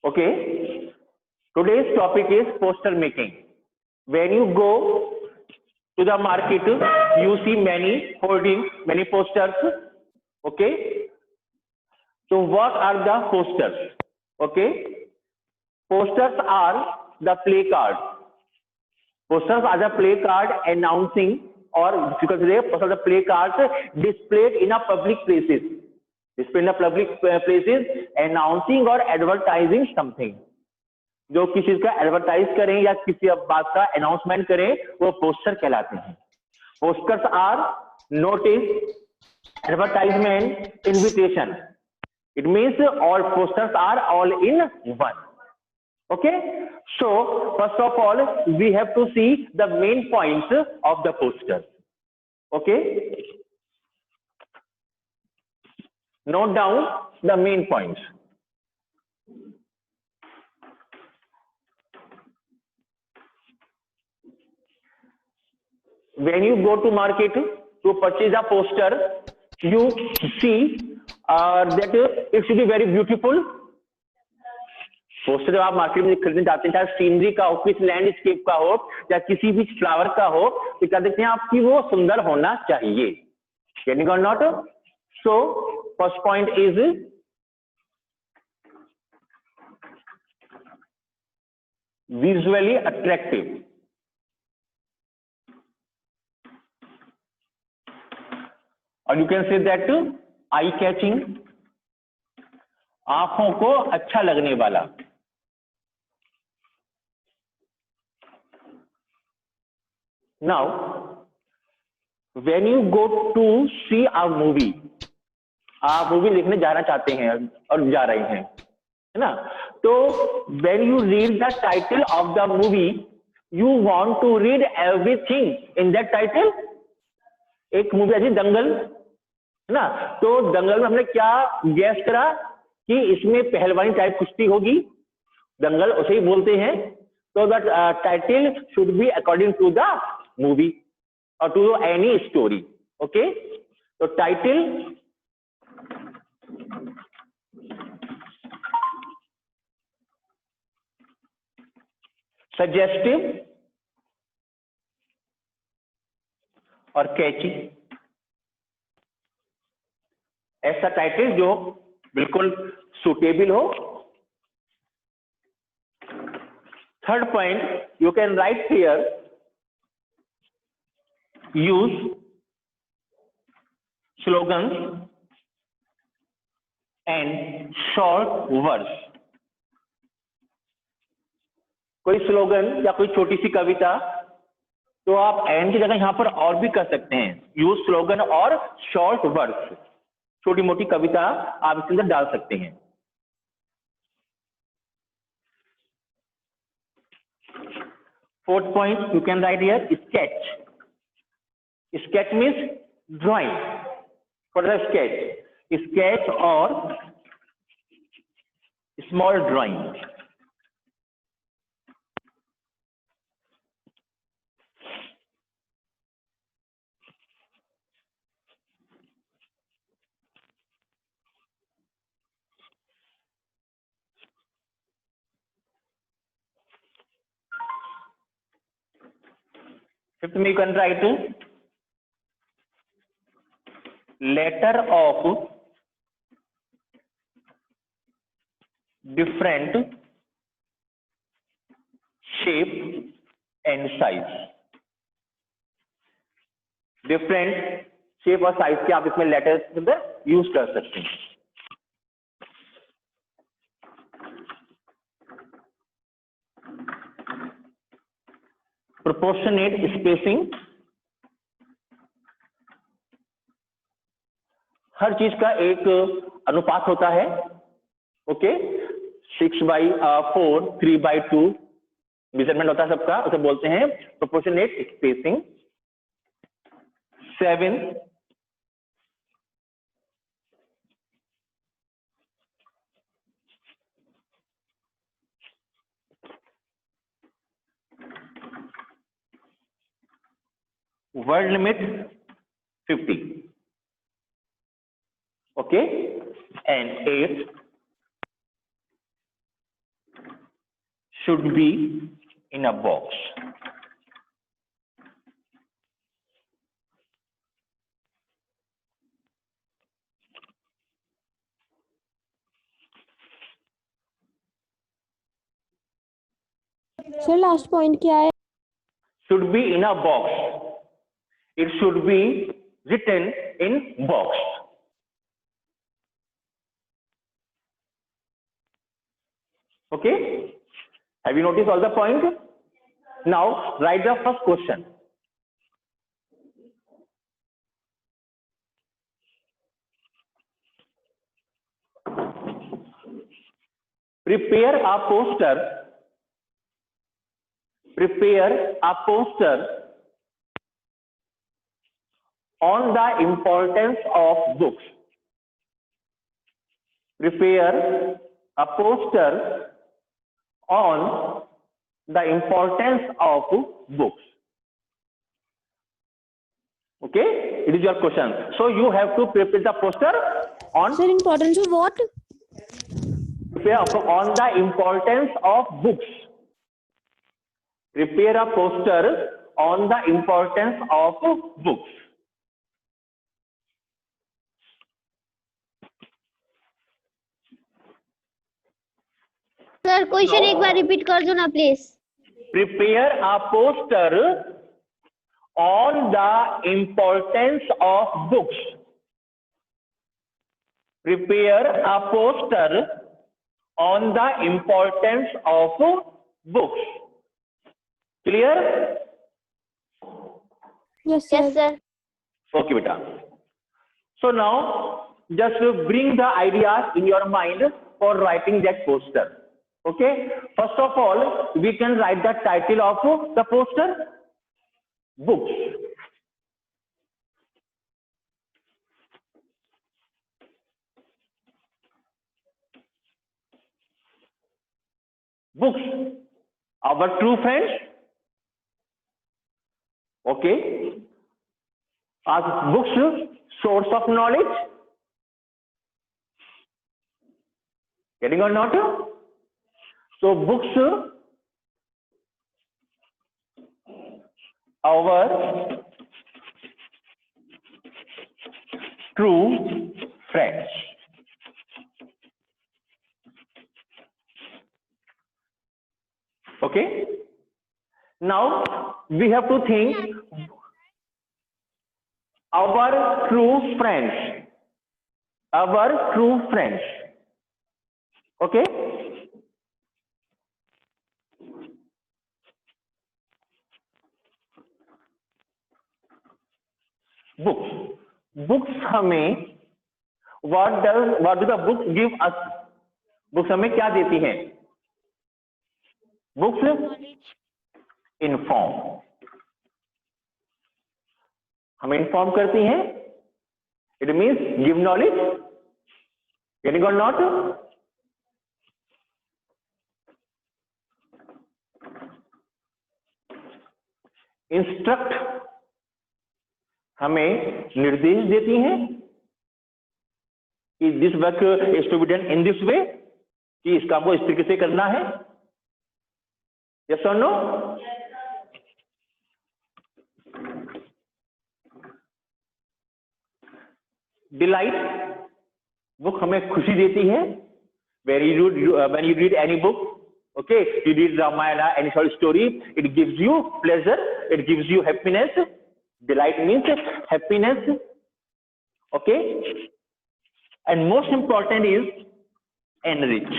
Okay, today's topic is poster making. When you go to the market, you see many hoardings, many posters. Okay, so what are the posters? Okay, posters are the play cards. Posters are the play card announcing, or you can say posters are the play cards displayed in a public places. Displayed in a public places, announcing or advertising something. जो किसी चीज का advertise करें या किसी बात का announcement करें वो पोस्टर कहलाते हैं. Posters are notice, advertisement, invitation. It means all posters are all in one. Okay, so first of all we have to see the main points of the poster. Okay, note down the main points. When you go to market to purchase a poster, you see that it should be very beautiful. Poster जब आप market में खरीदने जाते हैं, चाहे scenery का हो, किस लैंडस्केप का हो, या किसी भी फ्लावर का हो, तो क्या देखते हैं आपकी वो सुंदर होना चाहिए. Getting or not? So first point is visually attractive. और you can say that eye catching, आंखों को अच्छा लगने वाला. Now, when you go to see a movie, आप मूवी देखने जाना चाहते हैं और जा रहे हैं, है ना? तो when you read the title of the movie, you want to read everything in that title. एक मूवी आई थी दंगल, है ना? तो दंगल में हमने क्या गैस करा कि इसमें पहलवानी टाइप कुश्ती होगी. दंगल उसे ही बोलते हैं. तो the title should be according to the movie or to any story. Okay, so title suggestive और catchy. ऐसा टाइटल जो बिल्कुल सुटेबल हो. Third point, you can write here, use slogans and short words. कोई स्लोगन या कोई छोटी सी कविता तो आप एंड की जगह यहां पर और भी कर सकते हैं. यूज स्लोगन और शॉर्ट वर्ड्स, छोटी मोटी कविता आप इसके अंदर डाल सकते हैं. Fourth point, you can write here sketch. Sketch means drawing. For the sketch or small drawing. Fifth, you can write letter of different shape and size. Different shape और साइज के आप इसमें लेटर्स यूज कर सकते हैं. Proportionate spacing, हर चीज का एक अनुपात होता है. ओके, 6/4, 3/2 मेजरमेंट होता है सबका, उसे बोलते हैं proportionate spacing. 7, word limit 50. Okay, and 8, should be in a box. Sir last point क्या है? Should be in a box. It should be written in box. Okay? Have you noticed all the points? Now write the first question. Prepare a poster. Prepare a poster on the importance of books. Prepare a poster on the importance of books. Okay, it is your question. So you have to prepare the poster on. Sir, importance of what? Prepare on the importance of books. Prepare a poster on the importance of books. Sir question एक बार repeat कर दो ना please. Prepare a poster on the importance of books. Prepare a poster on the importance of books. Clear? Yes, sir. Yes sir. Okay, beta. So now just bring the ideas in your mind for writing that poster. Okay. First of all, we can write the title of the poster. Books. Books, our true friends. Okay. Are books source of knowledge? Getting or not? So books, our true friends. Okay. Now we have to think our true friends. Our true friends. Okay. Books. Books हमें what do the books give us? Books हमें क्या देती हैं? Books inform. हमें inform करती हैं. It means give knowledge. Getting or not? Instruct. हमें निर्देश देती हैं कि this work is to be done in this way, कि इस काम को इस तरीके से करना है. यस और नो? डिलाइट. बुक हमें खुशी देती है. when you read any book, okay, you read Ramayana, any short story, it gives you pleasure, it gives you happiness. Delight means happiness. Okay. And most important is enrich.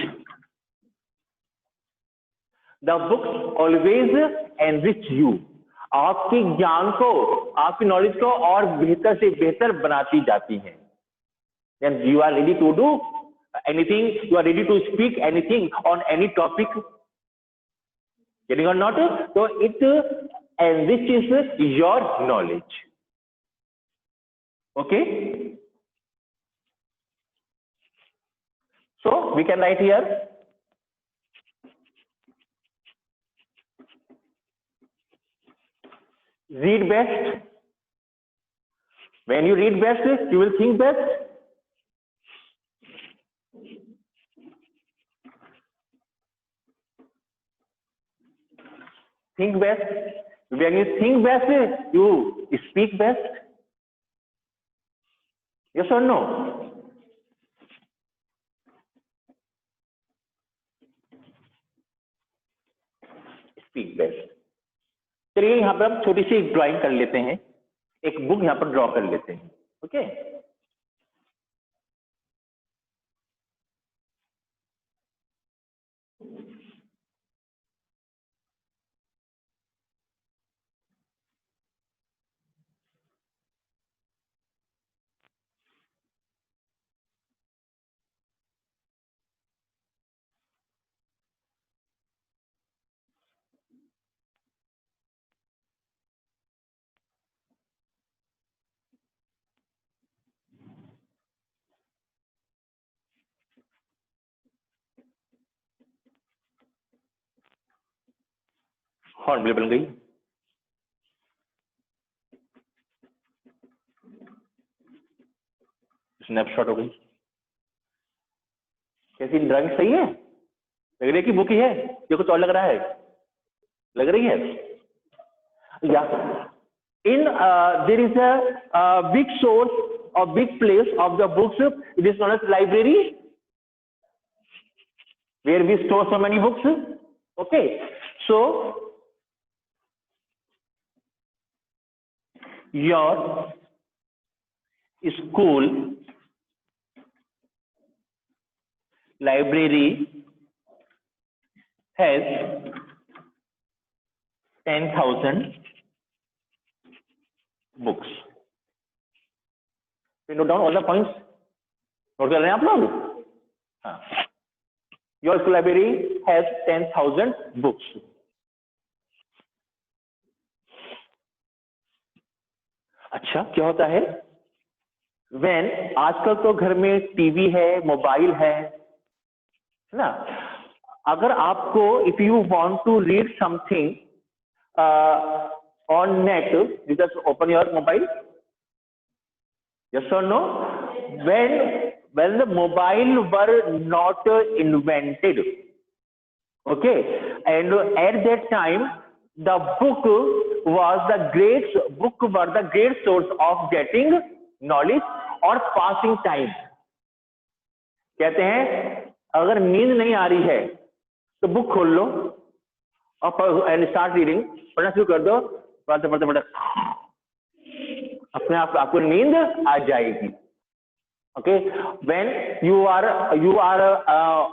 The books always enrich you. आपके ज्ञान को, आपकी knowledge को और बेहतर से बेहतर बनाती जाती हैं. Then you are ready to do anything, you are ready to speak anything on any topic. Getting or not? So it enriches your knowledge. Okay. So we can write here. Read best. When you read best, you will think best. think best. When you think best, you speak best. Yes or no? Speak best. चलिए यहाँ पर हम छोटी सी एक drawing कर लेते हैं, एक बुक यहाँ पर ड्रॉ कर लेते हैं. ओके, हॉर्न बन गई. स्नैपशॉट हो गई. कैसी ड्राइंग सही है? लग रही है कि बुक ही है, ये कुछ और लग रहा है? लग रही है या in there is a big source or big place of the books. It is known as library, where we store so many books. Okay, so your school library has 10,000 books. You note down all the points. Note कर रहे हैं आप लोग? हाँ. Your school library has 10,000 books. अच्छा, क्या होता है? When आजकल तो घर में टीवी है, मोबाइल है ना? अगर आपको if you want to read something on net, you just open your mobile. Yes or no? When the mobile were not invented, okay, and at that time the book were the great source of getting knowledge or passing time. कहते हैं अगर नींद नहीं आ रही है तो book खोल लो और स्टार्ट रीडिंग, पढ़ना शुरू कर दो, पढ़ते पढ़ते पढ़ते अपने आप आपको नींद आ जाएगी. Okay, when you are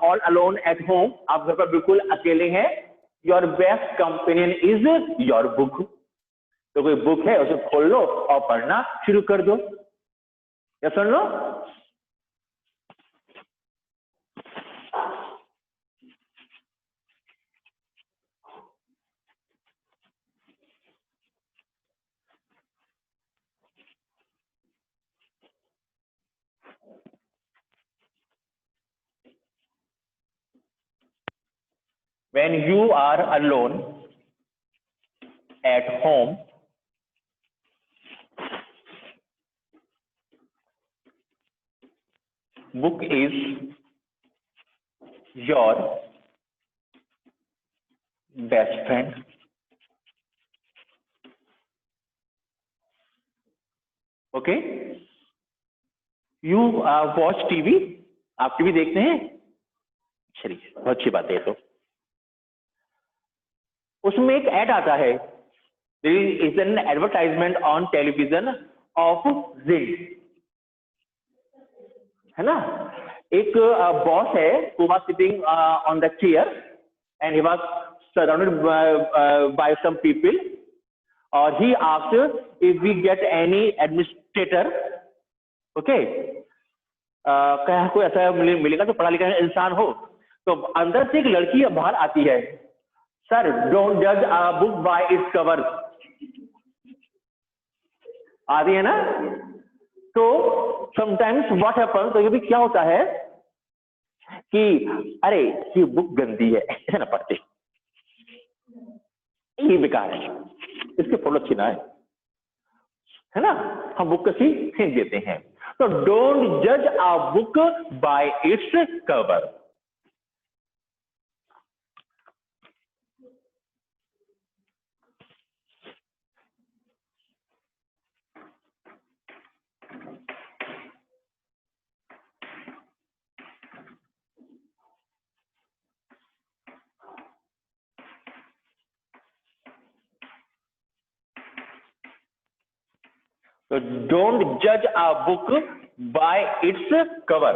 all alone at home, आप घर पर बिल्कुल अकेले हैं, your best companion is your book. तो कोई बुक है उसे खोल लो और पढ़ना शुरू कर दो. या सुन लो. When you are alone at home, book is your best friend. Okay? You watch TV? आप टीवी देखते हैं? चलिए, बहुत अच्छी बात है. तो उसमें एक ऐड आता है. There is an advertisement on television of Zing. है ना? एक बॉस है who was sitting on the chair and he was surrounded by some people. और he asked if we get any administrator. Okay? क्या कोई ऐसा मिलेगा जो पढ़ा लिखा इंसान हो? तो अंदर से एक लड़की बाहर आती है. Sir, don't judge a book by its cover. आ रही है ना? तो sometimes what happens, तो ये भी क्या होता है कि अरे ये बुक गंदी है, ऐसे ना पढ़ते, ये बेकार है, इसके फोटो अच्छी ना है ना? हम बुक कसी फेंक देते हैं. तो don't judge a book by its cover. So don't judge a book by its cover.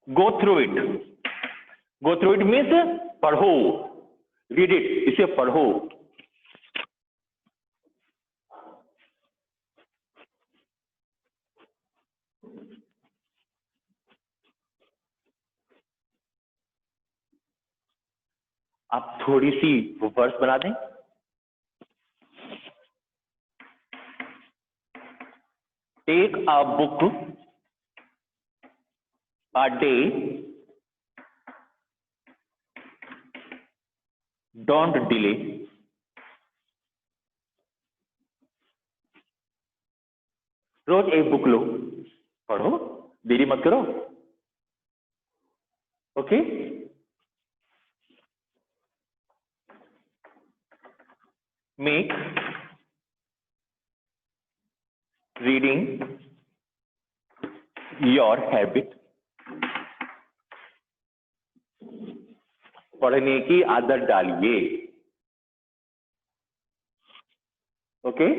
Go through it. Go through it means पढ़ो. Read it. इसे पढ़ो. आप थोड़ी सी वर्स बना दें. Take a book a day. Don't delay. रोज एक book लो, पढ़ो, देरी मत करो. Okay. Make reading your habit. पढ़ने की आदत डालिए. Okay.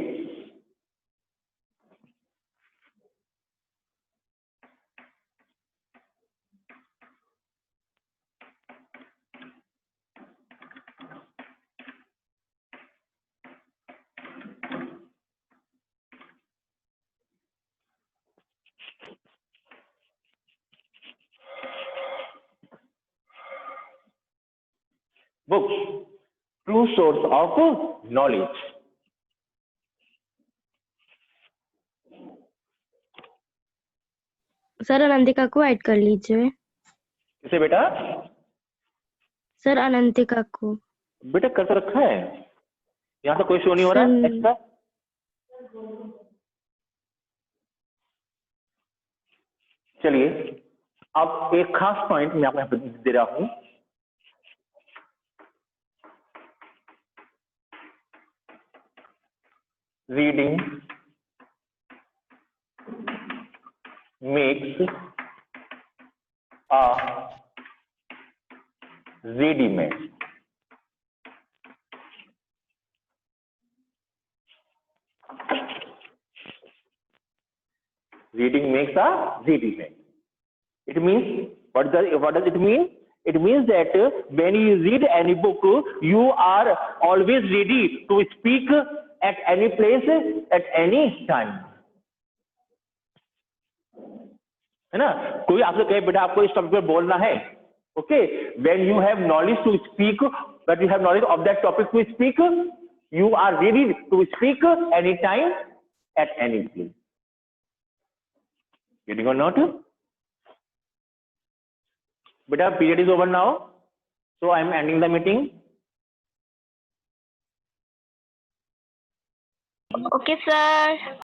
Books, true source of knowledge. Sir Anantika को ऐड कर लीजिए. किसे बेटा? सर अनंतिका को. बेटा कर तो रखा है. यहाँ तो कोई शो नहीं हो रहा है एक्स्ट्रा. चलिए अब एक खास पॉइंट मैं आपको यहाँ पे दे रहा हूं. Reading makes a ready-made. Reading makes a ready-made. It means what does it mean? It means that when you read any book, you are always ready to speak at any place at any time. है ना. कोई आपसे कहे बेटा आपको इस topic पर बोलना है. Okay. When you have knowledge to speak, that you have knowledge of that topic to speak, you are ready to speak any time at any place. Getting or not? बेटा period is over now, so I am ending the meeting. Okay, sir.